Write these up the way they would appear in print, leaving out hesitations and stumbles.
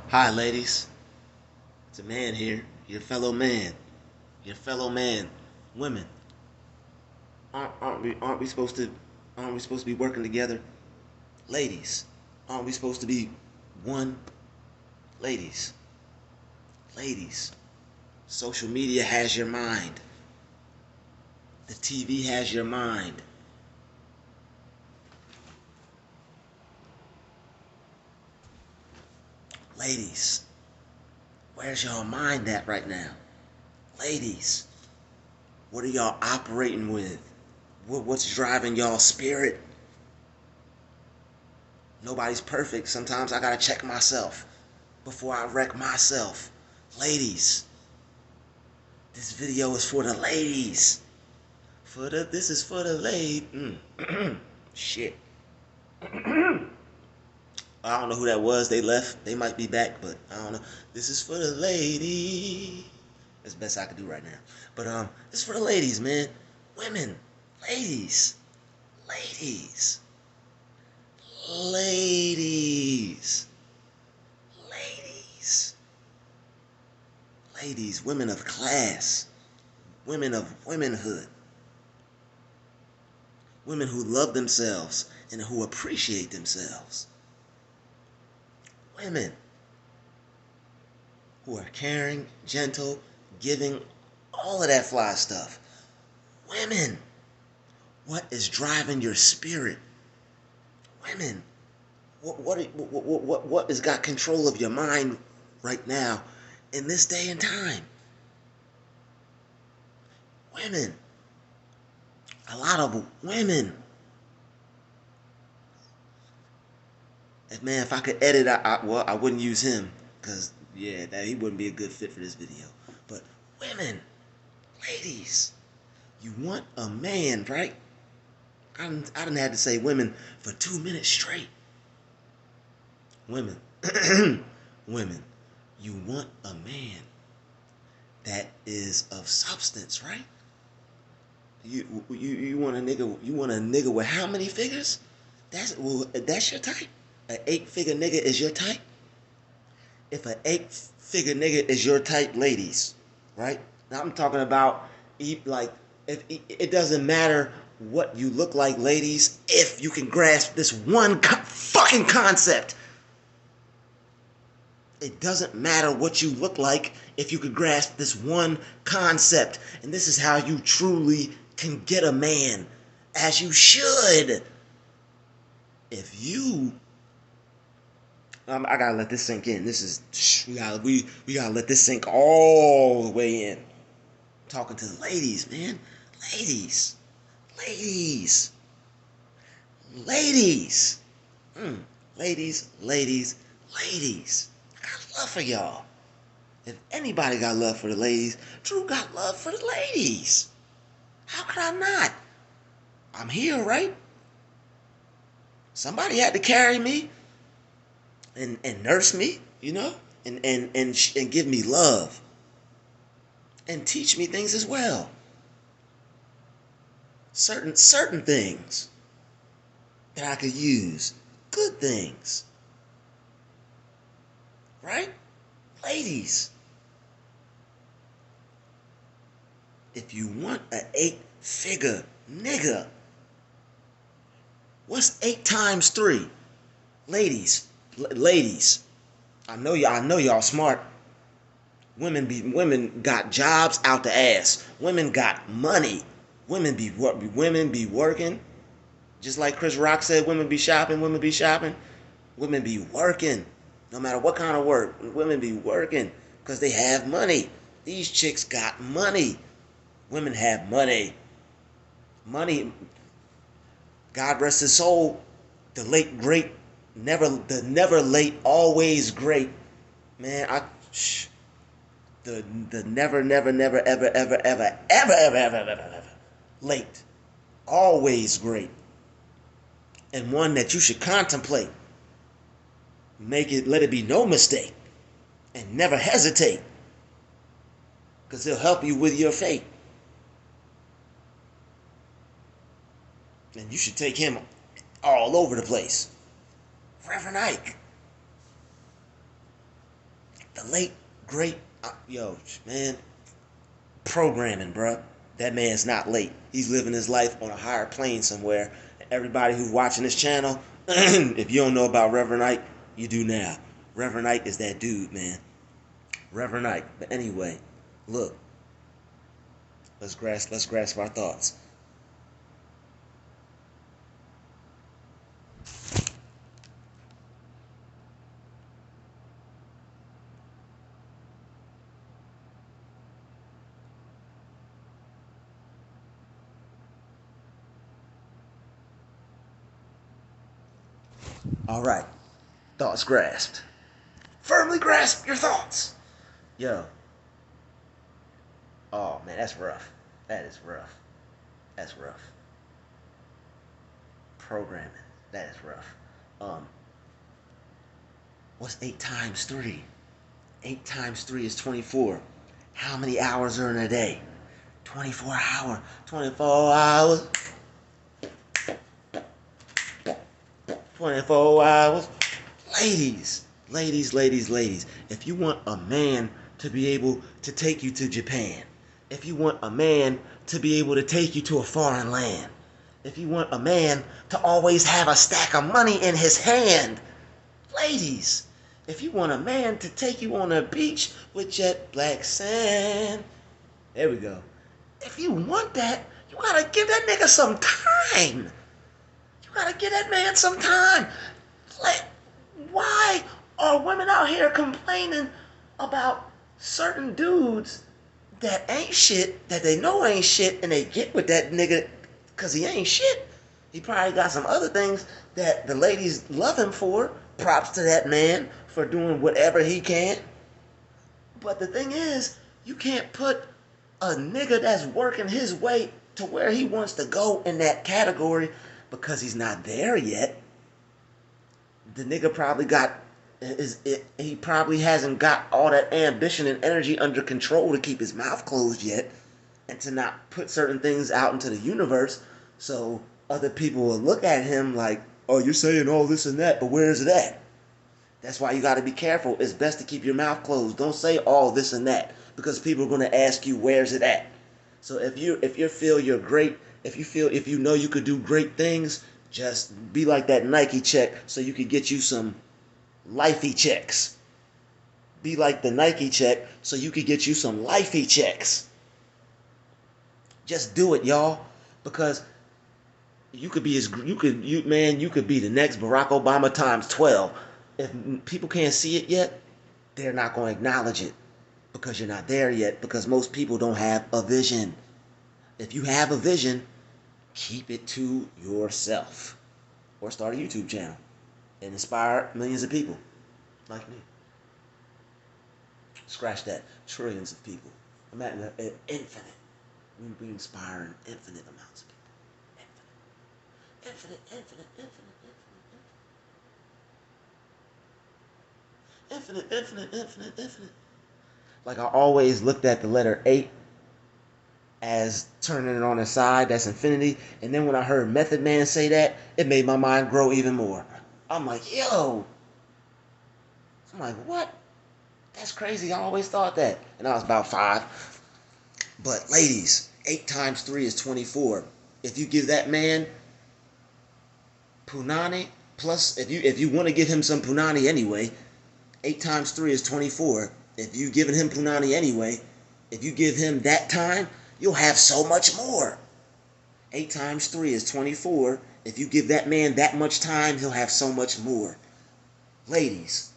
Hi, ladies. It's a man here. Your fellow man. Your fellow man. Women. Aren't we supposed to be working together? Ladies. Aren't we supposed to be one? Ladies. Ladies. Social media has your mind. The TV has your mind. Ladies. Where's y'all mind at right now? Ladies. What are y'all operating with? What's driving y'all spirit? Nobody's perfect. Sometimes I gotta check myself before I wreck myself. Ladies, this video is for the ladies. This is for the ladies. Shit. I don't know who that was. They left. They might be back, but I don't know. This is for the ladies. That's the best I can do right now. But this is for the ladies, man. Women, ladies, ladies, ladies, ladies, ladies, women of class, women of womanhood, women who love themselves and who appreciate themselves. Women who are caring, gentle, giving, all of that fly stuff. Women, what is driving your spirit? Women, what has got control of your mind right now in this day and time? Women, a lot of women. If I could edit, I wouldn't use him because yeah, he wouldn't be a good fit for this video. But women, ladies, you want a man, right? I done had to say women for 2 minutes straight. Women, women, you want a man that is of substance, right? You want a nigga? You want a nigga with how many figures? That's your type. An 8-figure nigga is your type. If an 8-figure nigga is your type, ladies, right? Now I'm talking about like if it doesn't matter what you look like, ladies, if you can grasp this one fucking concept. It doesn't matter what you look like if you could grasp this one concept. And this is how you truly can get a man, as you should. If you I gotta let this sink in. This is we gotta let this sink all the way in. I'm talking to the ladies, man. Ladies, ladies, ladies, ladies, ladies, ladies. I got love for y'all. If anybody got love for the ladies, Drew got love for the ladies. How could I not? I'm here, right? Somebody had to carry me and nurse me, you know, and give me love and teach me things as well. Certain things that I could use, good things, right? Ladies, if you want an 8-figure nigga, what's 8 times 3? Ladies, I know y'all smart. Women got jobs out the ass. Women got money. Women be working. Just like Chris Rock said, women be shopping. Women be working. No matter what kind of work, women be working because they have money. These chicks got money. Women have money. Money. God rest his soul. The late great, never late, always great. Man, the never ever late, always great, and one that you should contemplate. Let it be no mistake, and never hesitate, because he'll help you with your fate. And you should take him all over the place. Reverend Ike. The late great yo man, programming, bruh. That man's not late. He's living his life on a higher plane somewhere. Everybody who's watching this channel, if you don't know about Reverend Ike, you do now. Reverend Ike is that dude, man. Reverend Ike. But anyway, look, let's grasp our thoughts. All right, thoughts grasped. Firmly grasp your thoughts. Yo. Oh man, that's rough. That is rough. That's rough. Programming. That is rough. What's 8 times 3? 8 times 3 is 24. How many hours are in a day? 24 hours. 24 hours. 24 hours. Ladies, if you want a man to be able to take you to Japan, if you want a man to be able to take you to a foreign land, if you want a man to always have a stack of money in his hand, ladies, if you want a man to take you on a beach with jet black sand, there we go. If you want that, you gotta give that nigga some time. You gotta give that man some time. Like, why are women out here complaining about certain dudes that ain't shit, that they know ain't shit, and they get with that nigga because he ain't shit? He probably got some other things that the ladies love him for. Props to that man for doing whatever he can. But the thing is, you can't put a nigga that's working his way to where he wants to go in that category because he's not there yet. The nigga probably he probably hasn't got all that ambition and energy under control to keep his mouth closed yet and to not put certain things out into the universe so other people will look at him like, oh, you're saying all this and that, but where is it at? That's why you got to be careful. It's best to keep your mouth closed. Don't say all this and that because people are going to ask you, where's it at? So if you feel you're great, if you know you could do great things, just be like that Nike check so you could get you some lifey checks. Be like the Nike check so you could get you some lifey checks. Just do it, y'all, because you could be you could be the next Barack Obama times 12. If people can't see it yet, they're not going to acknowledge it because you're not there yet, because most people don't have a vision. If you have a vision, keep it to yourself or start a YouTube channel and inspire millions of people like me. Scratch that. Trillions of people. Imagine infinite. We inspire infinite amounts of people. Infinite. Like I always looked at the letter 8 as turning it on its side, that's infinity. And then when I heard Method Man say that, it made my mind grow even more. I'm like, yo. I'm like, what? That's crazy. I always thought that. And I was about 5. But ladies, 8 times 3 is 24. If you give that man punani, plus if you want to give him some punani anyway, 8 times 3 is 24. If you giving him punani anyway, if you give him that time, you'll have so much more. 8 times 3 is 24. If you give that man that much time, he'll have so much more. Ladies,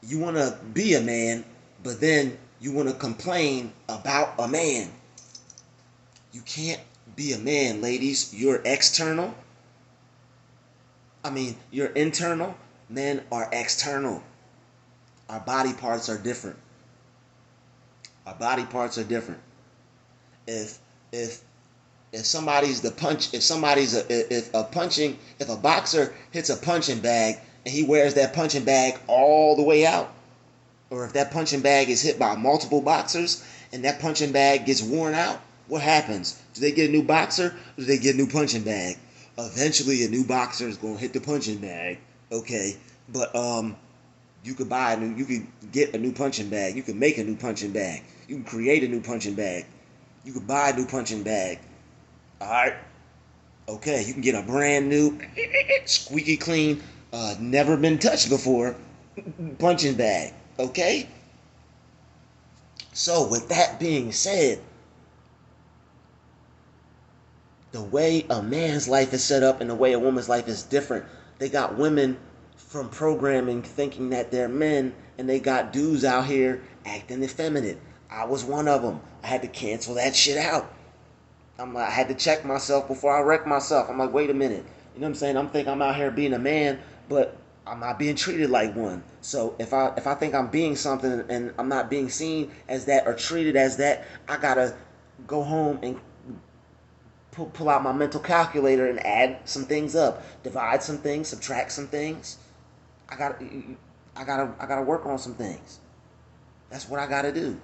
you want to be a man, but then you want to complain about a man. You can't be a man, ladies. You're external. You're internal. Men are external. Our body parts are different. Our body parts are different. If somebody's the punch, if a boxer hits a punching bag and he wears that punching bag all the way out, or if that punching bag is hit by multiple boxers and that punching bag gets worn out, what happens? Do they get a new boxer or do they get a new punching bag? Eventually a new boxer is going to hit the punching bag. Okay, but You could buy a new, you could get a new punching bag. You could make a new punching bag. You can create a new punching bag. You could buy a new punching bag. All right. Okay. You can get a brand new, squeaky clean, never been touched before punching bag. Okay. So with that being said, the way a man's life is set up and the way a woman's life is different. They got women from programming thinking that they're men, and they got dudes out here acting effeminate. I was one of them. I had to cancel that shit out. I had to check myself before I wrecked myself. I'm like, wait a minute. You know what I'm saying? I'm thinking I'm out here being a man, but I'm not being treated like one. So if I think I'm being something and I'm not being seen as that or treated as that, I gotta go home and pull out my mental calculator and add some things up, divide some things, subtract some things. I got I gotta work on some things. That's what I gotta do.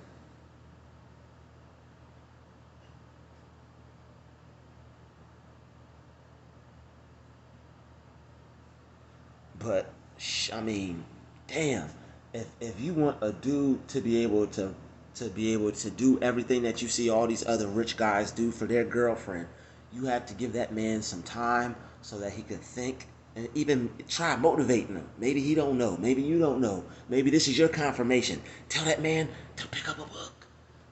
But I mean, damn, if you want a dude to be able to do everything that you see all these other rich guys do for their girlfriend, you have to give that man some time so that he can think and even try motivating him. Maybe he don't know. Maybe you don't know. Maybe this is your confirmation. Tell that man to pick up a book.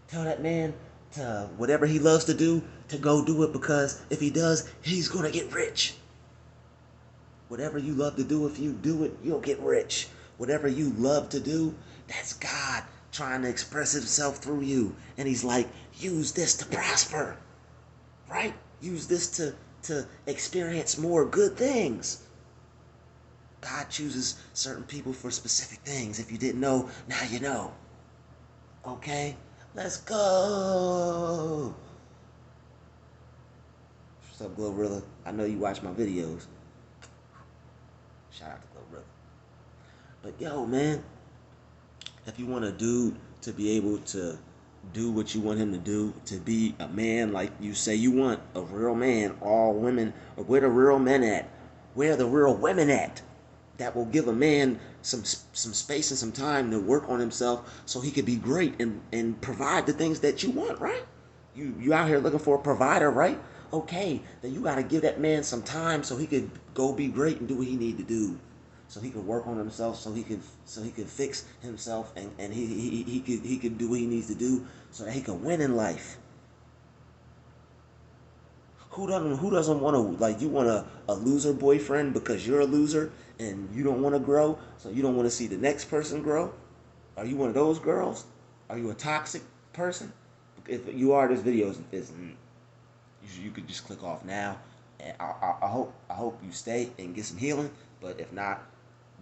Tell that man to whatever he loves to do to go do it, because if he does, he's gonna get rich. Whatever you love to do, if you do it, you'll get rich. Whatever you love to do, that's God trying to express himself through you. And he's like, use this to prosper, right? Use this to experience more good things. God chooses certain people for specific things. If you didn't know, now you know. Okay? Let's go. What's up, Glorilla? I know you watch my videos. Shout out to Glorilla. But yo, man, if you want a dude to be able to do what you want him to do, to be a man like you say you want, a real man, all women, or where the real men at? Where are the real women at? That will give a man some space and some time to work on himself so he could be great and provide the things that you want, right? You out here looking for a provider, right? Okay, then you gotta give that man some time so he could go be great and do what he need to do. So he could work on himself, so he could fix himself, and he could do what he needs to do so that he can win in life. Who doesn't want to, like, you want a loser boyfriend because you're a loser and you don't want to grow, so you don't want to see the next person grow? Are you one of those girls? Are you a toxic person? If you are, this video is you could just click off now, and I hope you stay and get some healing. But if not,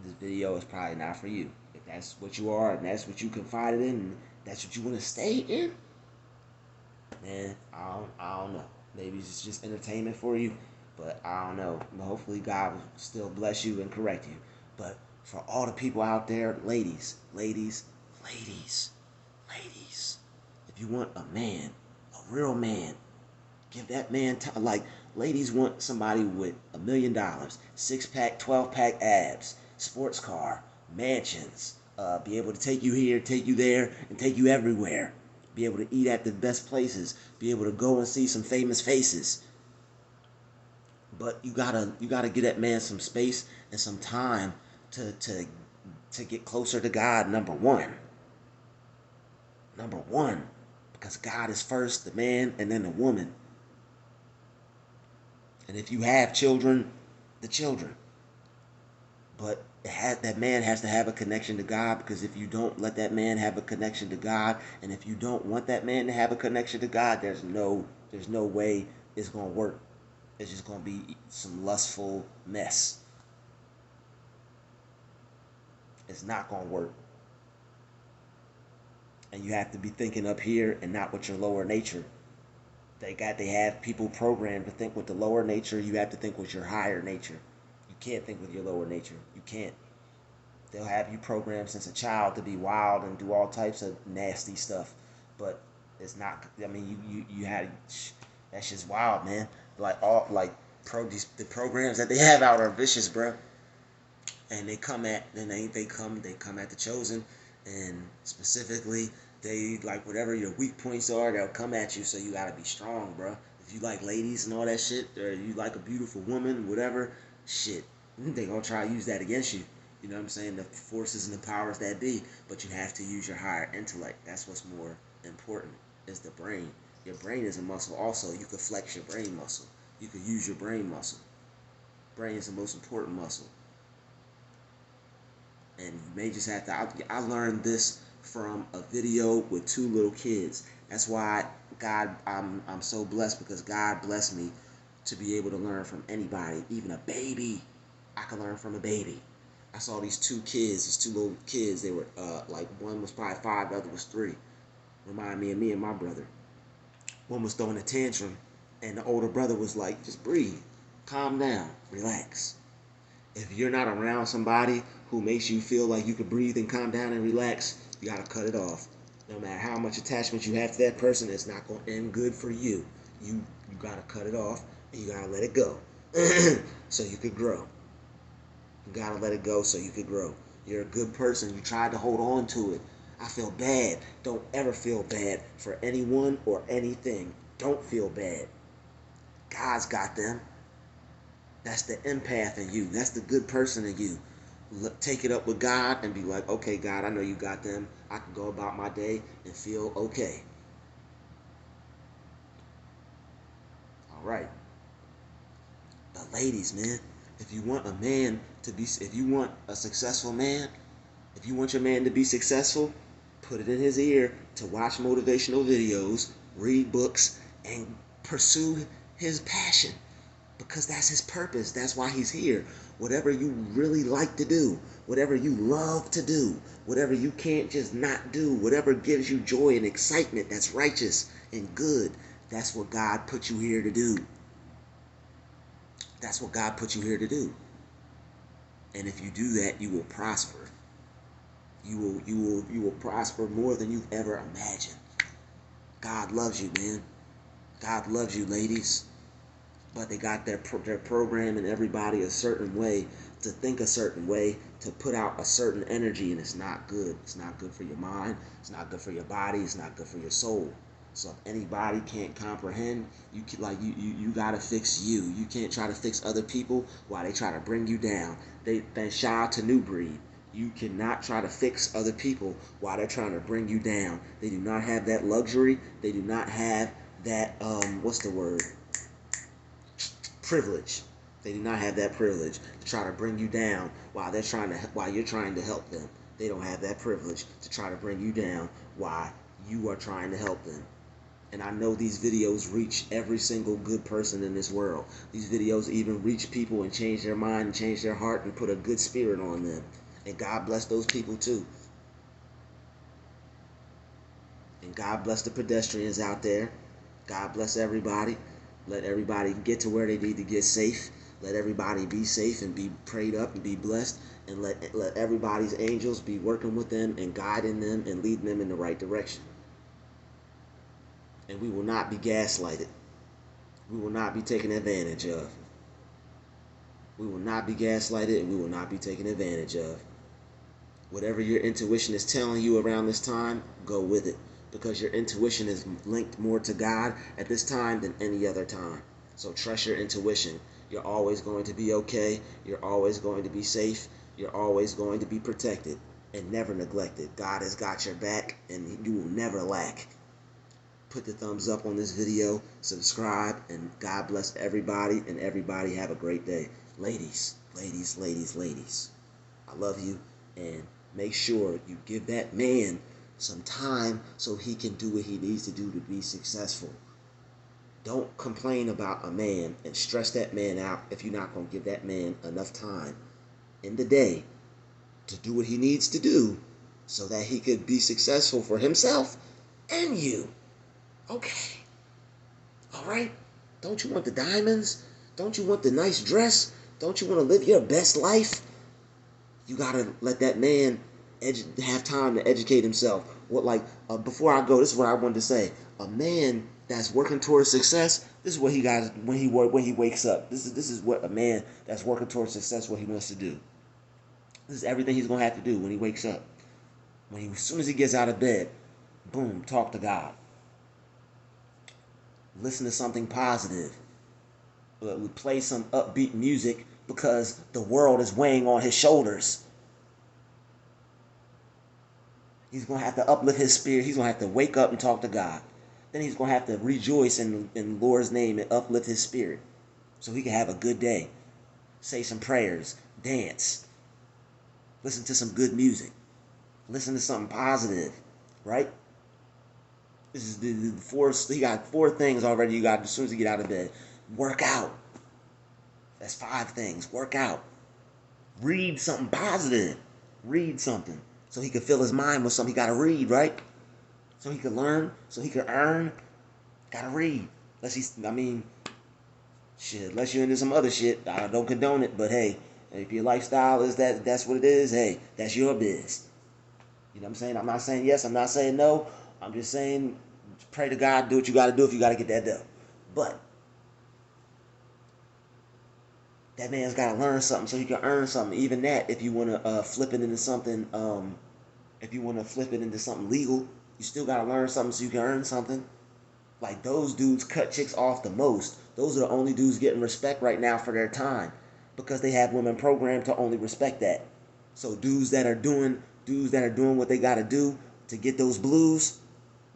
this video is probably not for you. If that's what you are and that's what you confided in and that's what you want to stay in, man, I don't know. Maybe it's just entertainment for you, but I don't know. Hopefully God will still bless you and correct you. But for all the people out there, ladies, ladies, if you want a man, a real man, give that man time. Like, ladies want somebody with $1 million, 6-pack, 12-pack abs, sports car, mansions, be able to take you here, take you there, and take you everywhere. Be able to eat at the best places. Be able to go and see some famous faces. But you gotta give that man some space and some time to get closer to God. Number one, because God is first, the man, and then the woman. And if you have children, the children. But that man has to have a connection to God, because if you don't let that man have a connection to God, and if you don't want that man to have a connection to God, there's no way it's gonna work. It's just gonna be some lustful mess. It's not gonna work. And you have to be thinking up here and not with your lower nature. They have people programmed to think with the lower nature. You have to think with your higher nature. You can't think with your lower nature. You can't. They'll have you programmed since a child to be wild and do all types of nasty stuff, but it's not. I mean, you had that's just wild, man. Like the programs that they have out are vicious, bro. and they come at the chosen, and specifically they like whatever your weak points are, they'll come at you. So you gotta be strong, bro. If you like ladies and all that shit, or you like a beautiful woman, whatever, shit, they gonna try to use that against you. You know what I'm saying? The forces and the powers that be, but you have to use your higher intellect. That's what's more important, is the brain. Your brain is a muscle also. You could flex your brain muscle. You could use your brain muscle. Brain is the most important muscle. And you may just have to, I learned this from a video with two little kids. That's why I'm so blessed, because God blessed me to be able to learn from anybody, even a baby. I can learn from a baby. I saw these two kids, these two little kids. They were like, one was probably 5, the other was 3. Remind me of me and my brother. One was throwing a tantrum, and the older brother was like, just breathe, calm down, relax. If you're not around somebody who makes you feel like you can breathe and calm down and relax, you gotta cut it off. No matter how much attachment you have to that person, it's not gonna end good for you. You gotta cut it off, and you gotta let it go so you could grow. You gotta let it go so you could grow. You're a good person. You tried to hold on to it. I feel bad. Don't ever feel bad for anyone or anything. Don't feel bad. God's got them. That's the empath in you. That's the good person in you. Take it up with God and be like, okay, God, I know you got them. I can go about my day and feel okay. All right. But ladies, man, if you want a man to be, if you want a successful man, if you want your man to be successful, put it in his ear to watch motivational videos, read books, and pursue his passion. Because that's his purpose. That's why he's here. Whatever you really like to do, whatever you love to do, whatever you can't just not do, whatever gives you joy and excitement that's righteous and good, that's what God put you here to do. That's what God put you here to do. And if you do that, you will prosper. You will prosper more than you've ever imagined. God loves you, man. God loves you, ladies. But they got their programming everybody a certain way, to think a certain way, to put out a certain energy, and it's not good. It's not good for your mind. It's not good for your body. It's not good for your soul. So if anybody can't comprehend, you gotta fix you. You can't try to fix other people while they try to bring you down. They shout out to New Breed. You cannot try to fix other people while they're trying to bring you down. They do not have that luxury. They do not have that what's the word? Privilege. They do not have that privilege to try to bring you down while you're trying to help them. They don't have that privilege to try to bring you down while you are trying to help them. And I know these videos reach every single good person in this world. These videos even reach people and change their mind and change their heart and put a good spirit on them. And God bless those people too. And God bless the pedestrians out there. God bless everybody. Let everybody get to where they need to get safe. Let everybody be safe and be prayed up and be blessed. And let everybody's angels be working with them and guiding them and leading them in the right direction. And we will not be gaslighted. We will not be taken advantage of. We will not be gaslighted, and we will not be taken advantage of. Whatever your intuition is telling you around this time, go with it. Because your intuition is linked more to God at this time than any other time. So trust your intuition. You're always going to be okay. You're always going to be safe. You're always going to be protected and never neglected. God has got your back, and you will never lack. Put the thumbs up on this video, subscribe, and God bless everybody, and everybody have a great day. Ladies, ladies, ladies, ladies, I love you, and make sure you give that man some time so he can do what he needs to do to be successful. Don't complain about a man and stress that man out if you're not going to give that man enough time in the day to do what he needs to do so that he could be successful for himself and you. Okay. All right. Don't you want the diamonds? Don't you want the nice dress? Don't you want to live your best life? You got to let that man have time to educate himself. Before I go, this is what I wanted to say. A man that's working towards success, this is what he got when he wakes up. This is what a man that's working towards success, what he wants to do. This is everything he's gonna have to do when he wakes up. As soon as he gets out of bed, boom, talk to God. Listen to something positive. Play some upbeat music because the world is weighing on his shoulders. He's going to have to uplift his spirit. He's going to have to wake up and talk to God. Then he's going to have to rejoice in the Lord's name and uplift his spirit so he can have a good day. Say some prayers, dance, listen to some good music, listen to something positive, right? This is the four. He got 4 things already. You got as soon as you get out of bed. Work out. That's 5 things. Work out. Read something positive. Read something so he can fill his mind with something. He got to read, right? So he can learn. So he can earn. Got to read. Unless you're into some other shit, I don't condone it. But hey, if your lifestyle is that's what it is. Hey, that's your biz. You know what I'm saying? I'm not saying yes. I'm not saying no. I'm just saying, pray to God. Do what you got to do if you got to get that done. But that man's got to learn something so he can earn something. Even that, if you want to flip it into something, if you want to flip it into something legal, you still got to learn something so you can earn something. Like, those dudes cut chicks off the most. Those are the only dudes getting respect right now for their time because they have women programmed to only respect that. So dudes that are doing what they got to do to get those blues,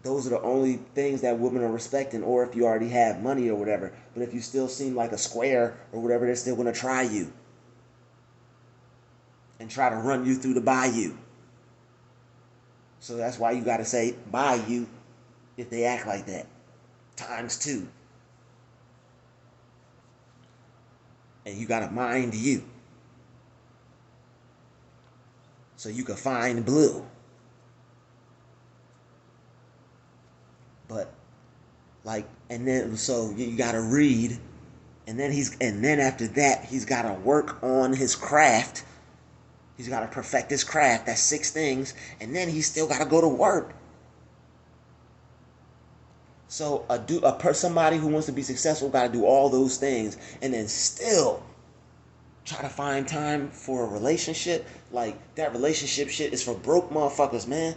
those are the only things that women are respecting, or if you already have money or whatever. But if you still seem like a square or whatever, they're still going to try you and try to run you through the bayou. So that's why you got to say bayou if they act like that. ×2. And you got to mind you so you can find blue. But and then so you got to read, and then after that he's got to work on his craft. He's got to perfect his craft. That's 6 things, and then he's still got to go to work. So somebody who wants to be successful got to do all those things, and then still try to find time for a relationship. Like, that relationship shit is for broke motherfuckers, man.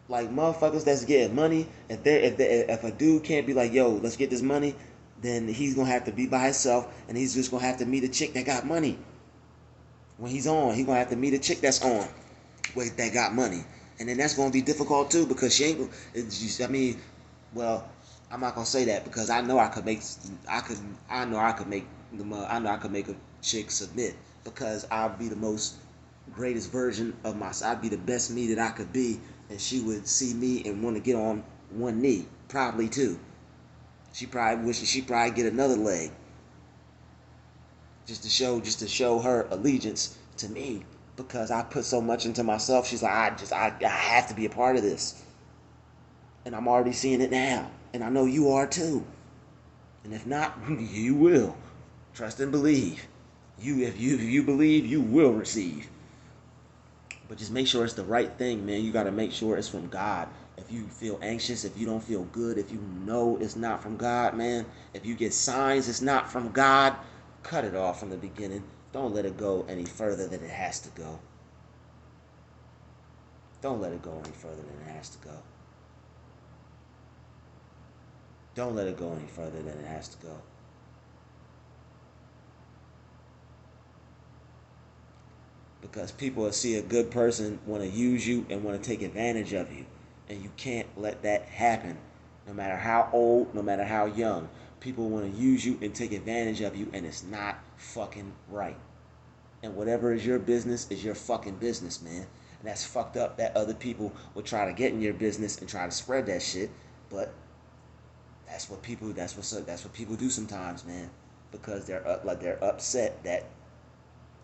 Like, motherfuckers that's getting money. If a dude can't be like, yo, let's get this money, then he's gonna have to be by himself, and he's just gonna have to meet a chick that got money. When he's gonna have to meet a chick that's on, that got money, and then that's gonna be difficult too because she ain't. Well, I'm not gonna say that because I know I could make a chick submit because I'd be the most greatest version of myself. I'd be the best me that I could be, and she would see me and want to get on one knee, probably two. She probably wishes she probably get another leg, just to show her allegiance to me because I put so much into myself. She's like, I have to be a part of this, and I'm already seeing it now, and I know you are too. And if not, you will. Trust and believe. If you believe, you will receive. But just make sure it's the right thing, man. You got to make sure it's from God. If you feel anxious, if you don't feel good, if you know it's not from God, man, if you get signs it's not from God, cut it off from the beginning. Don't let it go any further than it has to go. Don't let it go any further than it has to go. Don't let it go any further than it has to go. Because people will see a good person, want to use you and want to take advantage of you. And you can't let that happen. No matter how old, no matter how young. People want to use you and take advantage of you, and it's not fucking right. And whatever is your business is your fucking business, man. And that's fucked up that other people will try to get in your business and try to spread that shit. But that's what people do sometimes, man. Because they're upset that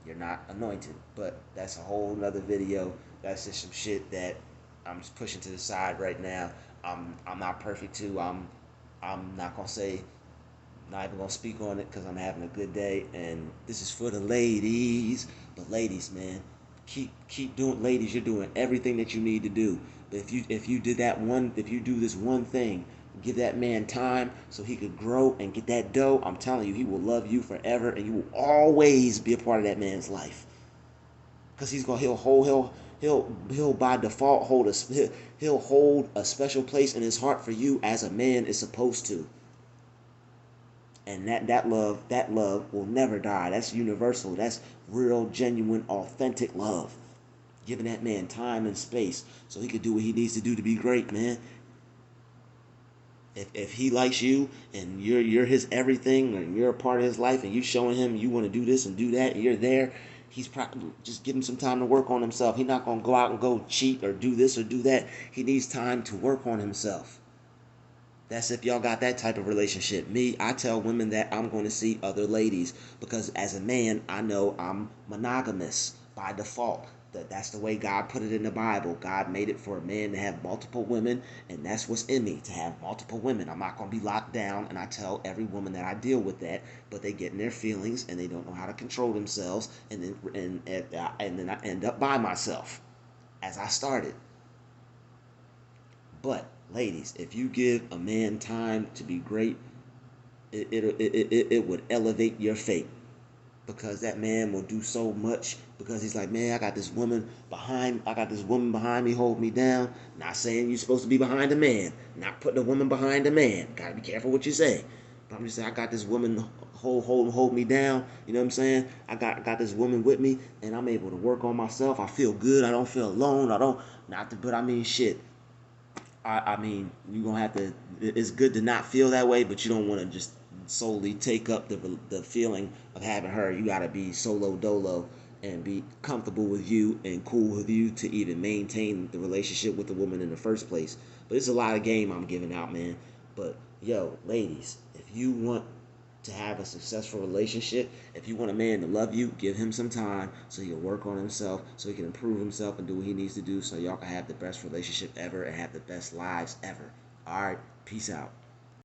you're not anointed. But that's a whole nother video. That's just some shit that I'm just pushing to the side right now. I'm not perfect too. I'm not gonna say, not even gonna speak on it because I'm having a good day. And this is for the ladies. But ladies, man, keep doing. Ladies, you're doing everything that you need to do. But if you do this one thing, give that man time so he could grow and get that dough, I'm telling you, he will love you forever, and you will always be a part of that man's life. because he'll by default he'll hold a special place in his heart for you as a man is supposed to. And that love will never die. That's universal. That's real, genuine, authentic love. Giving that man time and space so he could do what he needs to do to be great, man. If he likes you and you're his everything, and you're a part of his life, and you showing him you want to do this and do that, and you're there, he's probably just give him some time to work on himself. He's not gonna go out and go cheat or do this or do that. He needs time to work on himself. That's if y'all got that type of relationship. Me, I tell women that I'm going to see other ladies because as a man, I know I'm monogamous by default. That's the way God put it in the Bible. God made it for a man to have multiple women, and that's what's in me, to have multiple women. I'm not going to be locked down, and I tell every woman that I deal with that, but they get in their feelings and they don't know how to control themselves, and then I end up by myself as I started. But ladies, if you give a man time to be great, it would elevate your fate, because that man will do so much, because he's like, man, I got this woman behind me, hold me down. Not saying you're supposed to be behind a man, not putting a woman behind a man. Gotta be careful what you say. But I'm just saying, I got this woman hold me down. You know what I'm saying? I got this woman with me, and I'm able to work on myself. I feel good. I don't feel alone. I don't not to, but I mean shit. I mean, you're gonna have to. It's good to not feel that way, but you don't want to just solely take up the feeling of having her. You gotta be solo dolo and be comfortable with you and cool with you to even maintain the relationship with the woman in the first place. But it's a lot of game I'm giving out, man. But yo, ladies, if you want to have a successful relationship, if you want a man to love you, give him some time so he can work on himself, so he can improve himself and do what he needs to do, so y'all can have the best relationship ever and have the best lives ever. All right, peace out.